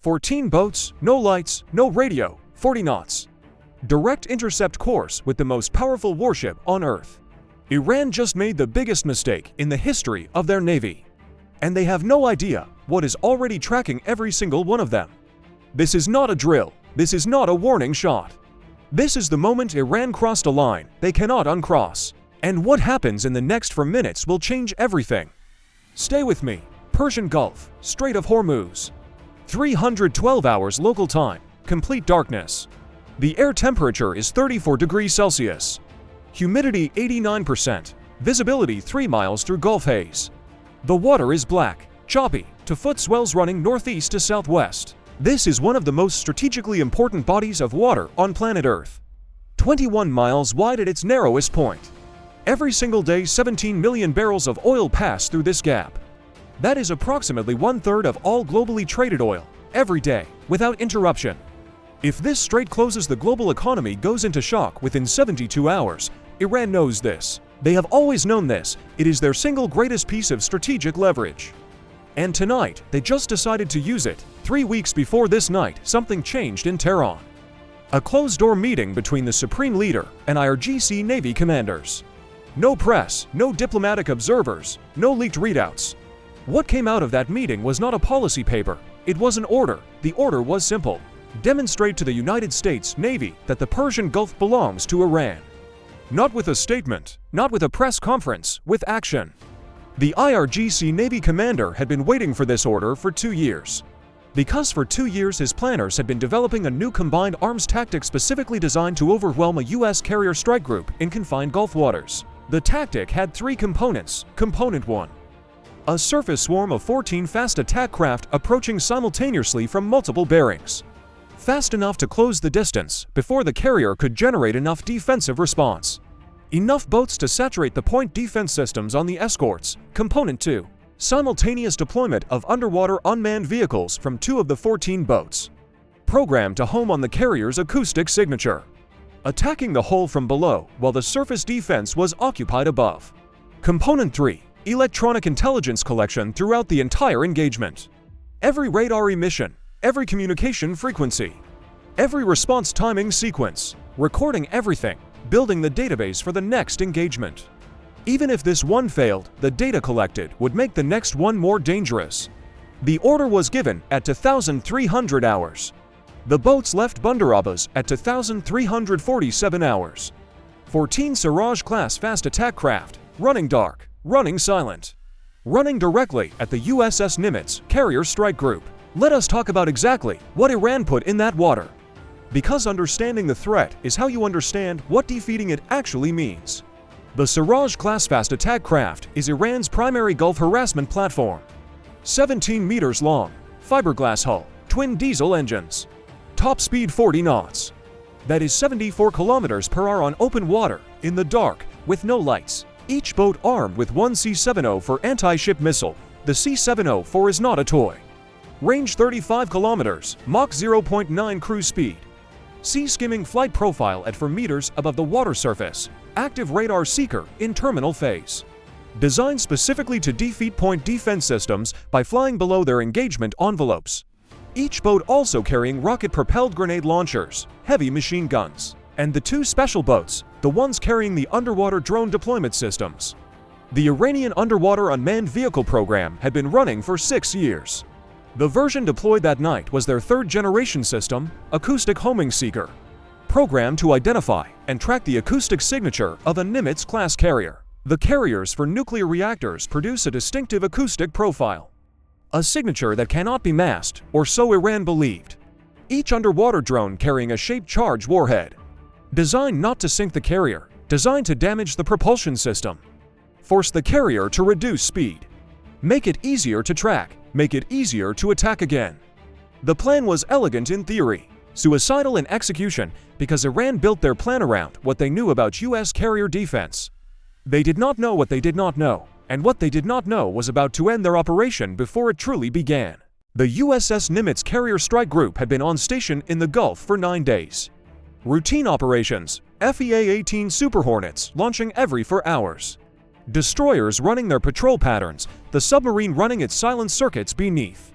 14 boats, no lights, no radio, 40 knots. Direct intercept course with the most powerful warship on Earth. Iran just made the biggest mistake in the history of their navy. And they have no idea what is already tracking every single one of them. This is not a drill. This is not a warning shot. This is the moment Iran crossed a line they cannot uncross. And what happens in the next 4 minutes will change everything. Stay with me. Persian Gulf, Strait of Hormuz. 312 hours local time, complete darkness. The air temperature is 34 degrees Celsius. Humidity 89%. Visibility 3 miles through Gulf haze. The water is black, choppy, to foot swells running northeast to southwest. This is one of the most strategically important bodies of water on planet Earth. 21 miles wide at its narrowest point. Every single day 17 million barrels of oil pass through this gap. That is approximately 1/3 of all globally traded oil, every day, without interruption. If this strait closes, the global economy goes into shock within 72 hours. Iran knows this. They have always known this. It is their single greatest piece of strategic leverage. And tonight, they just decided to use it. 3 weeks before this night, something changed in Tehran. A closed-door meeting between the Supreme Leader and IRGC Navy commanders. No press, no diplomatic observers, no leaked readouts. What came out of that meeting was not a policy paper. It was an order. The order was simple. Demonstrate to the United States Navy that the Persian Gulf belongs to Iran. Not with a statement, not with a press conference, with action. The IRGC Navy commander had been waiting for this order for 2 years. Because for 2 years his planners had been developing a new combined arms tactic specifically designed to overwhelm a U.S. carrier strike group in confined Gulf waters. The tactic had 3 components. Component 1. A surface swarm of 14 fast attack craft approaching simultaneously from multiple bearings. Fast enough to close the distance before the carrier could generate enough defensive response. Enough boats to saturate the point defense systems on the escorts. Component 2. Simultaneous deployment of underwater unmanned vehicles from 2 of the 14 boats. Programmed to home on the carrier's acoustic signature. Attacking the hull from below while the surface defense was occupied above. Component 3. Electronic intelligence collection throughout the entire engagement. Every radar emission, every communication frequency, every response timing sequence, recording everything, building the database for the next engagement. Even if this one failed, the data collected would make the next one more dangerous. The order was given at 2,300 hours. The boats left Bandarabas at 2,347 hours. 14 Siraj-class fast attack craft, running dark, running silent, running directly at the USS Nimitz carrier strike group. Let us talk about exactly what Iran put in that water. Because understanding the threat is how you understand what defeating it actually means. The Siraj-class fast attack craft is Iran's primary Gulf harassment platform. 17 meters long, fiberglass hull, twin diesel engines. Top speed 40 knots. That is 74 kilometers per hour on open water, in the dark, with no lights. Each boat armed with one C-704 anti-ship missile. The C-704 is not a toy. Range 35 kilometers, Mach 0.9 cruise speed. Sea skimming flight profile at 4 meters above the water surface. Active radar seeker in terminal phase. Designed specifically to defeat point defense systems by flying below their engagement envelopes. Each boat also carrying rocket-propelled grenade launchers, heavy machine guns, and the 2 special boats, the ones carrying the underwater drone deployment systems. The Iranian underwater unmanned vehicle program had been running for 6 years. The version deployed that night was their 3rd-generation system, Acoustic Homing Seeker, programmed to identify and track the acoustic signature of a Nimitz-class carrier. The carriers for nuclear reactors produce a distinctive acoustic profile. A signature that cannot be masked, or so Iran believed. Each underwater drone carrying a shaped charge warhead. Designed not to sink the carrier, designed to damage the propulsion system. Force the carrier to reduce speed. Make it easier to track, make it easier to attack again. The plan was elegant in theory, suicidal in execution because Iran built their plan around what they knew about U.S. carrier defense. They did not know what they did not know, and what they did not know was about to end their operation before it truly began. The USS Nimitz carrier strike group had been on station in the Gulf for 9 days. Routine operations, FEA-18 Super Hornets launching every 4 hours. Destroyers running their patrol patterns, the submarine running its silent circuits beneath.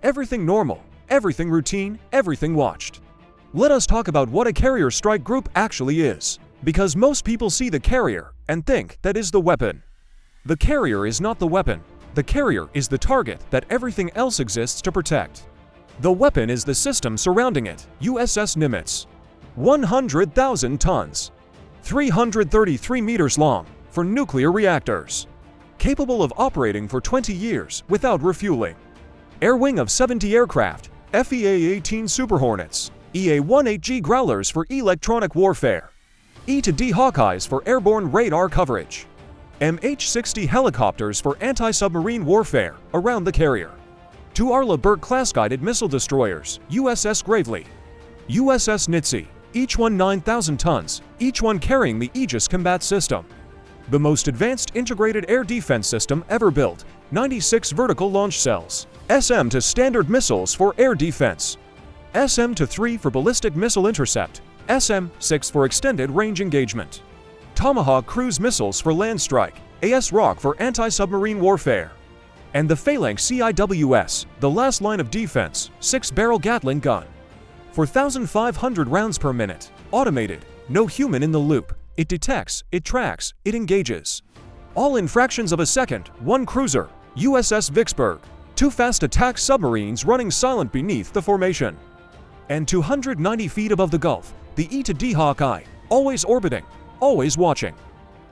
Everything normal, everything routine, everything watched. Let us talk about what a carrier strike group actually is, because most people see the carrier and think that is the weapon. The carrier is not the weapon. The carrier is the target that everything else exists to protect. The weapon is the system surrounding it. USS Nimitz. 100,000 tons. 333 meters long for nuclear reactors. Capable of operating for 20 years without refueling. Air wing of 70 aircraft, FEA-18 Super Hornets, EA-18G Growlers for electronic warfare, E-D Hawkeyes for airborne radar coverage, MH-60 helicopters for anti-submarine warfare around the carrier, 2 Arleigh Burke-class guided missile destroyers, USS Gravely, USS Nitsy, each one 9,000 tons, each one carrying the Aegis combat system. The most advanced integrated air defense system ever built, 96 vertical launch cells, SM to standard missiles for air defense, SM-3 for ballistic missile intercept, SM-6 for extended range engagement, Tomahawk cruise missiles for land strike, AS-ROC for anti-submarine warfare, and the Phalanx CIWS, the last line of defense, 6-barrel Gatling gun. For 1,500 rounds per minute, automated, no human in the loop, it detects, it tracks, it engages. All in fractions of a second, 1 cruiser, USS Vicksburg, 2 fast attack submarines running silent beneath the formation. And 290 feet above the Gulf, the E-D Hawkeye, always orbiting, always watching.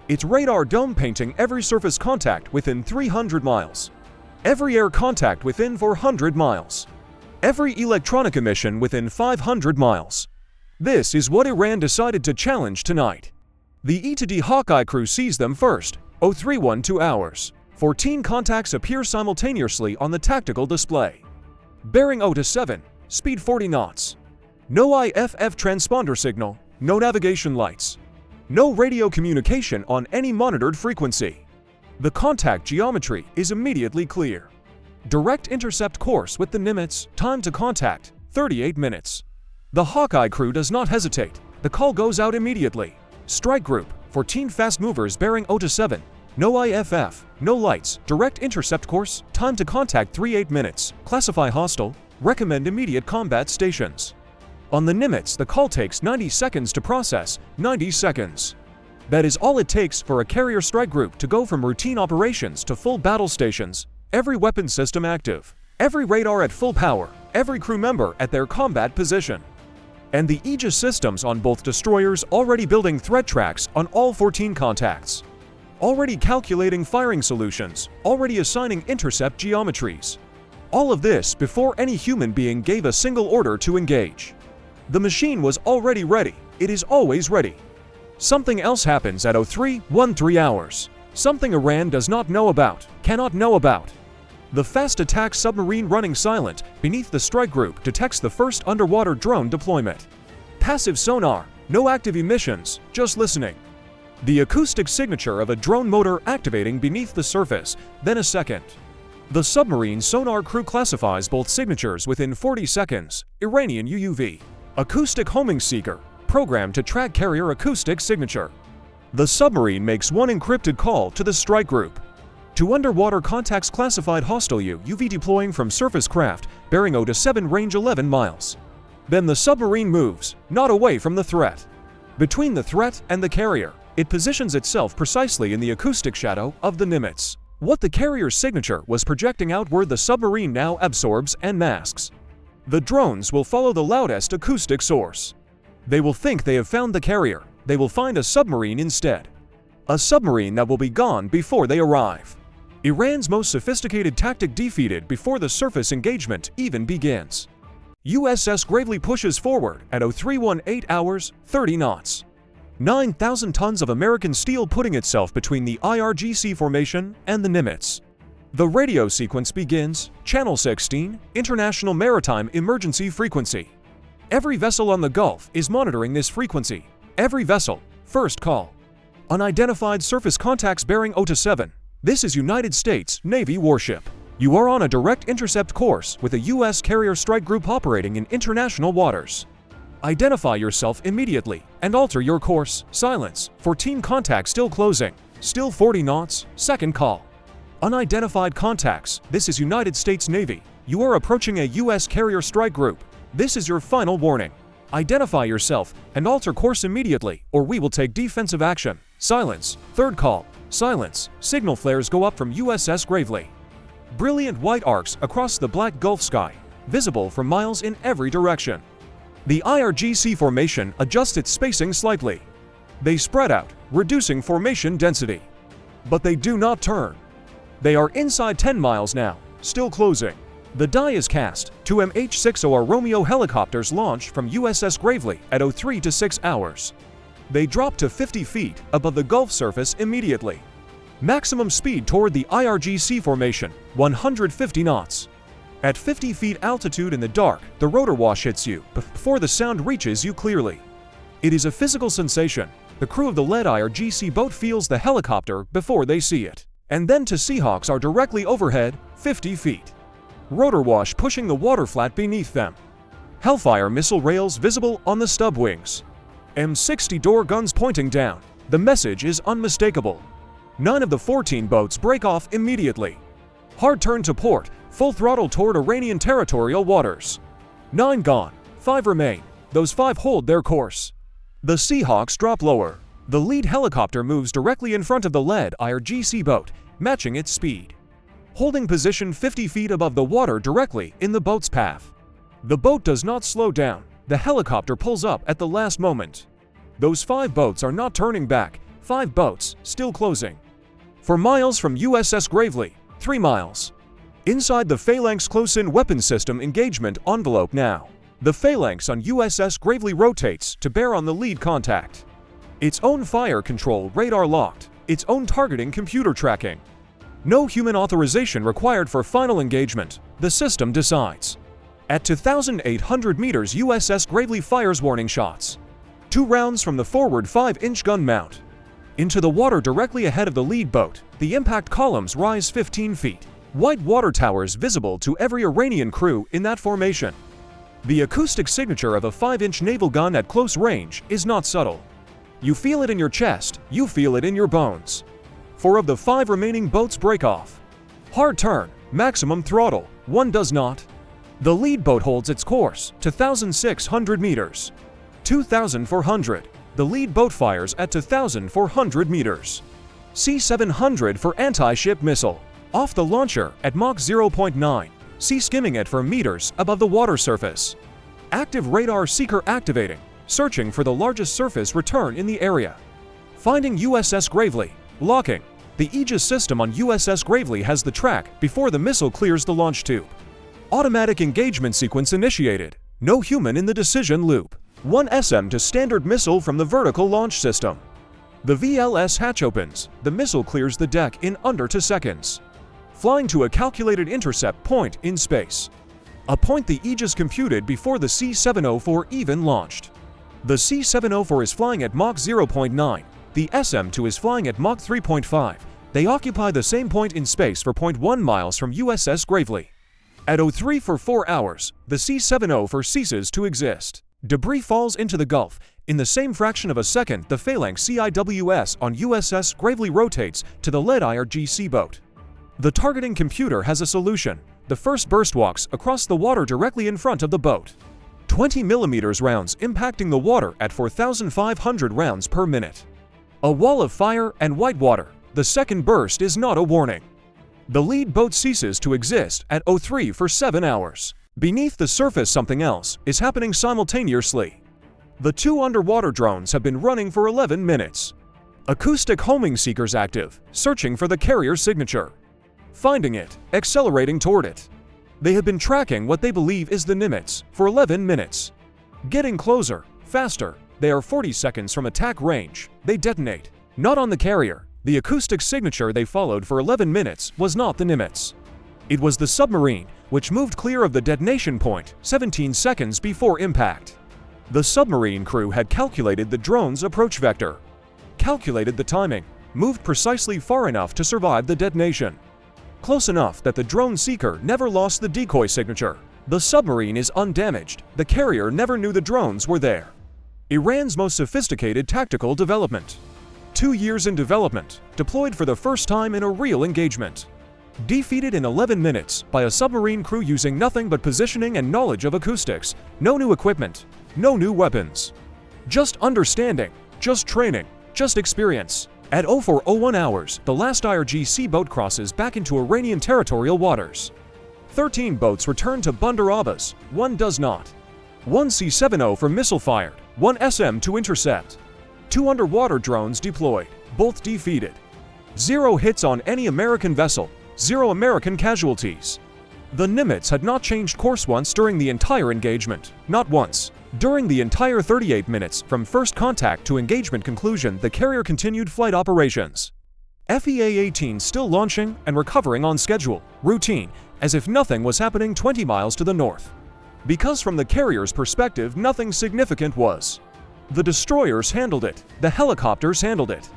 Its radar dome painting every surface contact within 300 miles. Every air contact within 400 miles. Every electronic emission within 500 miles. This is what Iran decided to challenge tonight. The E-D Hawkeye crew sees them first, 0312 hours. 14 contacts appear simultaneously on the tactical display. Bearing 0-7, speed 40 knots. No IFF transponder signal, no navigation lights. No radio communication on any monitored frequency. The contact geometry is immediately clear. Direct intercept course with the Nimitz, time to contact, 38 minutes. The Hawkeye crew does not hesitate. The call goes out immediately. Strike group, 14 fast movers bearing 0-7. No IFF, no lights, direct intercept course, time to contact 38 minutes, classify hostile, recommend immediate combat stations. On the Nimitz, the call takes 90 seconds to process, 90 seconds. That is all it takes for a carrier strike group to go from routine operations to full battle stations, every weapon system active, every radar at full power, every crew member at their combat position. And the Aegis systems on both destroyers already building threat tracks on all 14 contacts. Already calculating firing solutions, already assigning intercept geometries. All of this before any human being gave a single order to engage. The machine was already ready. It is always ready. Something else happens at 0313 hours. Something Iran does not know about, cannot know about. The fast attack submarine running silent beneath the strike group detects the first underwater drone deployment. Passive sonar, no active emissions, just listening. The acoustic signature of a drone motor activating beneath the surface, then a second. The submarine sonar crew classifies both signatures within 40 seconds. Iranian UUV. Acoustic homing seeker, programmed to track carrier acoustic signature. The submarine makes one encrypted call to the strike group. To underwater contacts classified hostile UUV deploying from surface craft, bearing 0-7 range 11 miles. Then the submarine moves, not away from the threat. Between the threat and the carrier, it positions itself precisely in the acoustic shadow of the Nimitz. What the carrier's signature was projecting outward, the submarine now absorbs and masks. The drones will follow the loudest acoustic source. They will think they have found the carrier. They will find a submarine instead. A submarine that will be gone before they arrive. Iran's most sophisticated tactic defeated before the surface engagement even begins. USS Gravely pushes forward at 0318 hours, 30 knots. 9,000 tons of American steel putting itself between the IRGC formation and the Nimitz. The radio sequence begins, Channel 16, International Maritime Emergency Frequency. Every vessel on the Gulf is monitoring this frequency. Every vessel, first call. Unidentified surface contacts bearing 0-7. This is United States Navy warship. You are on a direct intercept course with a U.S. carrier strike group operating in international waters. Identify yourself immediately and alter your course. Silence. 14 contacts still closing. Still 40 knots. Second call. Unidentified contacts. This is United States Navy. You are approaching a U.S. carrier strike group. This is your final warning. Identify yourself and alter course immediately, or we will take defensive action. Silence. Third call. Silence. Signal flares go up from USS Gravely. Brilliant white arcs across the black Gulf sky, visible for miles in every direction. The IRGC formation adjusts its spacing slightly. They spread out, reducing formation density. But they do not turn. They are inside 10 miles now, still closing. The die is cast. Two MH-60R Romeo helicopters launched from USS Gravely at 03 to 6 hours. They drop to 50 feet above the Gulf surface immediately. Maximum speed toward the IRGC formation, 150 knots. At 50 feet altitude in the dark, the rotor wash hits you before the sound reaches you clearly. It is a physical sensation. The crew of the lead IRGC boat feels the helicopter before they see it. And then two Seahawks are directly overhead, 50 feet. Rotor wash pushing the water flat beneath them. Hellfire missile rails visible on the stub wings. M60 door guns pointing down. The message is unmistakable. 9 of the 14 boats break off immediately. Hard turn to port, full throttle toward Iranian territorial waters. 9 gone, 5 remain. Those 5 hold their course. The Seahawks drop lower. The lead helicopter moves directly in front of the lead IRGC boat, matching its speed. Holding position 50 feet above the water directly in the boat's path. The boat does not slow down. The helicopter pulls up at the last moment. Those 5 boats are not turning back. 5 boats, still closing. For miles from USS Gravely, 3 miles. Inside the Phalanx close-in weapon system engagement envelope now. The Phalanx on USS Gravely rotates to bear on the lead contact. Its own fire control radar locked. Its own targeting computer tracking. No human authorization required for final engagement. The system decides. At 2,800 meters, USS Gravely fires warning shots. 2 rounds from the forward 5-inch gun mount. Into the water directly ahead of the lead boat, the impact columns rise 15 feet. White water towers visible to every Iranian crew in that formation. The acoustic signature of a 5-inch naval gun at close range is not subtle. You feel it in your chest, you feel it in your bones. 4 of the 5 remaining boats break off. Hard turn, maximum throttle, 1 does not. The lead boat holds its course, 2,600 meters. 2,400. The lead boat fires at 2,400 meters. C-700 for anti-ship missile. Off the launcher at Mach 0.9. See skimming it for meters above the water surface. Active radar seeker activating, searching for the largest surface return in the area. Finding USS Gravely. Locking. The Aegis system on USS Gravely has the track before the missile clears the launch tube. Automatic engagement sequence initiated. No human in the decision loop. 1 SM to standard missile from the vertical launch system. The VLS hatch opens. The missile clears the deck in under 2 seconds. Flying to a calculated intercept point in space. A point the Aegis computed before the C-704 even launched. The C-704 is flying at Mach 0.9. The SM-2 is flying at Mach 3.5. They occupy the same point in space for 0.1 miles from USS Gravely. At 03 for 4 hours, the C-704 ceases to exist. Debris falls into the Gulf. In the same fraction of a second, the Phalanx CIWS on USS Gravely rotates to the lead IRGC boat. The targeting computer has a solution. The first burst walks across the water directly in front of the boat. 20 mm rounds impacting the water at 4,500 rounds per minute. A wall of fire and white water. The second burst is not a warning. The lead boat ceases to exist at 03 for 7 hours. Beneath the surface, something else is happening simultaneously. The 2 underwater drones have been running for 11 minutes. Acoustic homing seekers active, searching for the carrier signature. Finding it, accelerating toward it. They have been tracking what they believe is the Nimitz for 11 minutes. Getting closer, faster. They are 40 seconds from attack range. They detonate. Not on the carrier. The acoustic signature they followed for 11 minutes was not the Nimitz. It was the submarine, which moved clear of the detonation point 17 seconds before impact. The submarine crew had calculated the drone's approach vector. Calculated the timing. Moved precisely far enough to survive the detonation. Close enough that the drone seeker never lost the decoy signature. The submarine is undamaged. The carrier never knew the drones were there. Iran's most sophisticated tactical development. 2 years in development, deployed for the first time in a real engagement. Defeated in 11 minutes by a submarine crew using nothing but positioning and knowledge of acoustics, no new equipment, no new weapons. Just understanding, just training, just experience. At 04:01 hours, the last IRGC boat crosses back into Iranian territorial waters. 13 boats return to Bandar Abbas, 1 does not. 1 C-70 for missile fired, 1 SM to intercept. 2 underwater drones deployed, both defeated. 0 hits on any American vessel, 0 American casualties. The Nimitz had not changed course once during the entire engagement, not once. During the entire 38 minutes from first contact to engagement conclusion, the carrier continued flight operations. FEA-18 still launching and recovering on schedule, routine, as if nothing was happening 20 miles to the north. Because from the carrier's perspective, nothing significant was. The destroyers handled it, the helicopters handled it,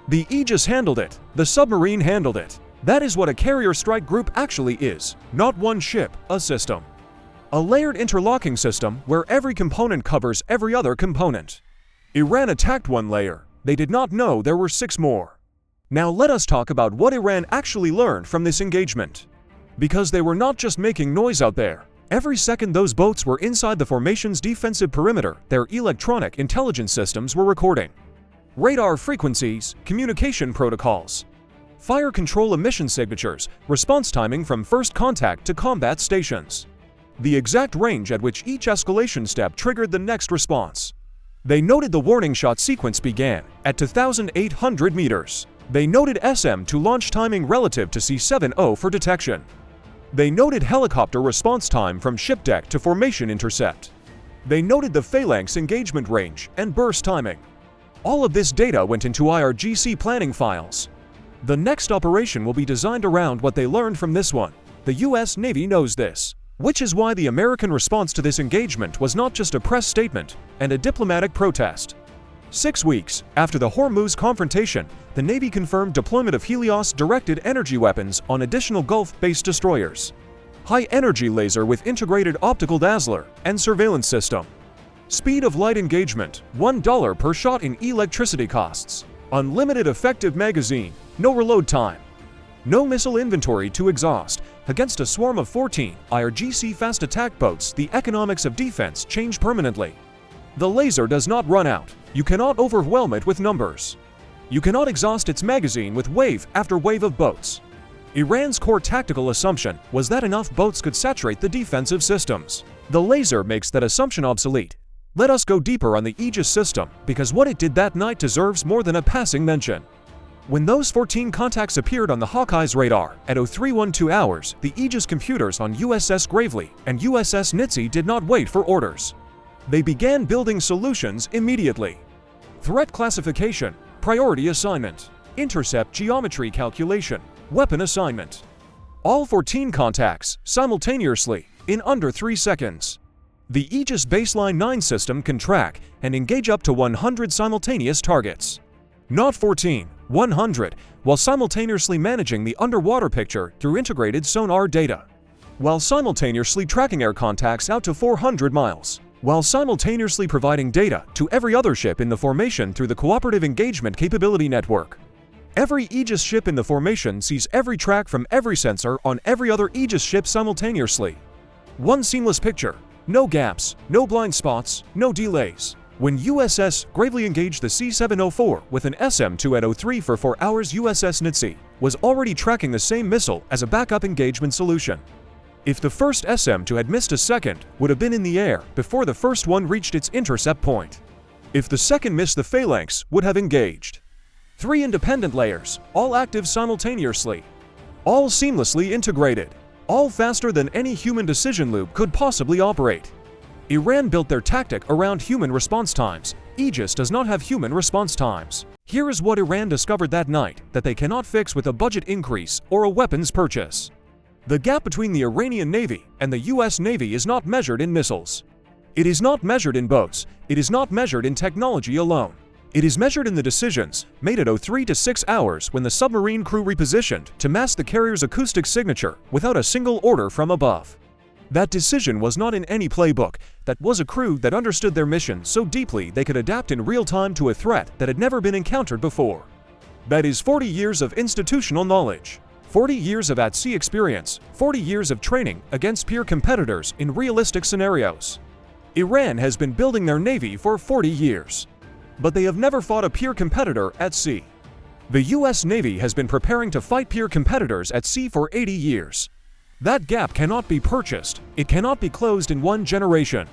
the Aegis handled it, the submarine handled it. That is what a carrier strike group actually is, not one ship, a system. A layered interlocking system where every component covers every other component. Iran attacked one layer. They did not know there were 6 more. Now let us talk about what Iran actually learned from this engagement. Because they were not just making noise out there. Every second those boats were inside the formation's defensive perimeter, their electronic intelligence systems were recording. Radar frequencies, communication protocols, fire control emission signatures, response timing from first contact to combat stations. The exact range at which each escalation step triggered the next response. They noted the warning shot sequence began at 2,800 meters. They noted SM to launch timing relative to C-70 for detection. They noted helicopter response time from ship deck to formation intercept. They noted the phalanx engagement range and burst timing. All of this data went into IRGC planning files. The next operation will be designed around what they learned from this one. The US Navy knows this. Which is why the American response to this engagement was not just a press statement and a diplomatic protest. 6 weeks after the Hormuz confrontation, the Navy confirmed deployment of Helios-directed energy weapons on additional Gulf-based destroyers. High-energy laser with integrated optical dazzler and surveillance system. Speed of light engagement, $1 per shot in electricity costs. Unlimited effective magazine, no reload time. No missile inventory to exhaust. Against a swarm of 14 IRGC fast attack boats, the economics of defense change permanently. The laser does not run out. You cannot overwhelm it with numbers. You cannot exhaust its magazine with wave after wave of boats. Iran's core tactical assumption was that enough boats could saturate the defensive systems. The laser makes that assumption obsolete. Let us go deeper on the Aegis system, because what it did that night deserves more than a passing mention. When those 14 contacts appeared on the Hawkeye's radar at 0312 hours, the Aegis computers on USS Gravely and USS Nitsy did not wait for orders. They began building solutions immediately. Threat classification, priority assignment, intercept geometry calculation, weapon assignment. All 14 contacts, simultaneously, in under 3 seconds. The Aegis Baseline 9 system can track and engage up to 100 simultaneous targets. Not 14, 100, while simultaneously managing the underwater picture through integrated sonar data. While simultaneously tracking air contacts out to 400 miles. While simultaneously providing data to every other ship in the formation through the Cooperative Engagement Capability Network. Every Aegis ship in the formation sees every track from every sensor on every other Aegis ship simultaneously. One seamless picture, no gaps, no blind spots, no delays. When USS Gravely engaged the C-704 with an SM-2 at 03 for 4 hours, USS Nitsy was already tracking the same missile as a backup engagement solution. If the first SM-2 had missed a second, would have been in the air before the first one reached its intercept point. If the second missed, the phalanx would have engaged. 3 independent layers, all active simultaneously. All seamlessly integrated. All faster than any human decision loop could possibly operate. Iran built their tactic around human response times. Aegis does not have human response times. Here is what Iran discovered that night that they cannot fix with a budget increase or a weapons purchase. The gap between the Iranian Navy and the US Navy is not measured in missiles. It is not measured in boats. It is not measured in technology alone. It is measured in the decisions made at 03 to 6 hours when the submarine crew repositioned to mask the carrier's acoustic signature without a single order from above. That decision was not in any playbook. That was a crew that understood their mission so deeply they could adapt in real time to a threat that had never been encountered before. That is 40 years of institutional knowledge. 40 years of at-sea experience, 40 years of training against peer competitors in realistic scenarios. Iran has been building their navy for 40 years, but they have never fought a peer competitor at sea. The US Navy has been preparing to fight peer competitors at sea for 80 years. That gap cannot be purchased, it cannot be closed in one generation.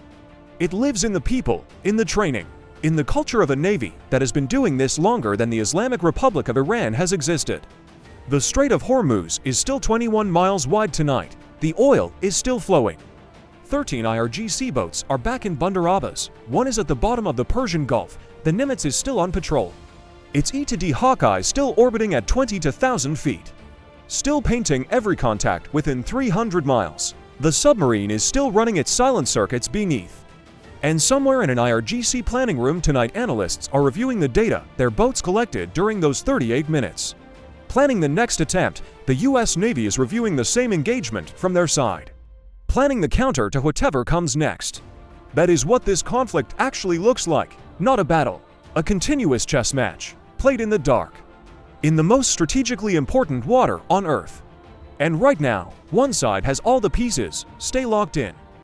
It lives in the people, in the training, in the culture of a navy that has been doing this longer than the Islamic Republic of Iran has existed. The Strait of Hormuz is still 21 miles wide tonight. The oil is still flowing. 13 IRGC boats are back in Bandar Abbas. One is at the bottom of the Persian Gulf. The Nimitz is still on patrol. Its E-D Hawkeye still orbiting at 20 to 1,000 feet. Still painting every contact within 300 miles. The submarine is still running its silent circuits beneath. And somewhere in an IRGC planning room tonight, analysts are reviewing the data their boats collected during those 38 minutes. Planning the next attempt, the US Navy is reviewing the same engagement from their side. Planning the counter to whatever comes next. That is what this conflict actually looks like, not a battle. A continuous chess match, played in the dark, in the most strategically important water on Earth. And right now, one side has all the pieces. Stay locked in.